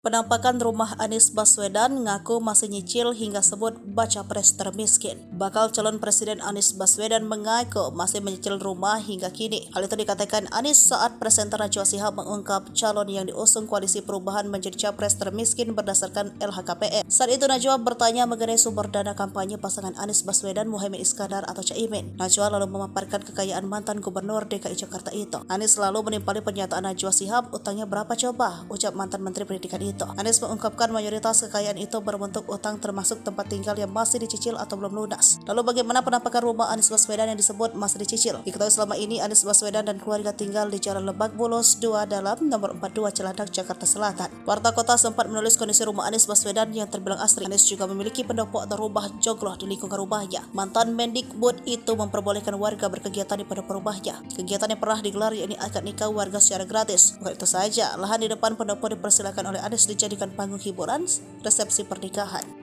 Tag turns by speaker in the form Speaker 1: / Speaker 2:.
Speaker 1: Penampakan rumah Anies Baswedan ngaku masih nyicil hingga sebut baca pres termiskin. Bakal calon Presiden Anies Baswedan mengaku masih menyicil rumah hingga kini. Hal itu dikatakan Anies saat presenter Najwa Shihab mengungkap calon yang diusung Koalisi Perubahan menjadi capres termiskin berdasarkan LHKPN. Saat itu Najwa bertanya mengenai sumber dana kampanye pasangan Anies Baswedan Muhaimin Iskandar atau Caimin. Najwa lalu memaparkan kekayaan mantan Gubernur DKI Jakarta itu. Anies lalu menimpali pernyataan Najwa Shihab, utangnya berapa coba? Ucap mantan Menteri Pendidikan itu. Anies mengungkapkan mayoritas kekayaan itu berbentuk utang termasuk tempat tinggal yang masih dicicil atau belum lunas. Lalu bagaimana penampakan rumah Anies Baswedan yang disebut masih dicicil? Diketahui selama ini Anies Baswedan dan keluarga tinggal di Jalan Lebak Bulus 2 dalam nomor 42 Cilandak, Jakarta Selatan. Warta Kota sempat menulis kondisi rumah Anies Baswedan yang terbilang asri. Anies juga memiliki pendopo atau rumah jogloh di lingkungan rumahnya. Mantan Mendikbud itu memperbolehkan warga berkegiatan di pendopo rumahnya. Kegiatan yang pernah digelar yakni akad nikah warga secara gratis. Bukan itu saja, lahan di depan pendopo dipersilakan oleh Anies dijadikan panggung hiburan resepsi pernikahan.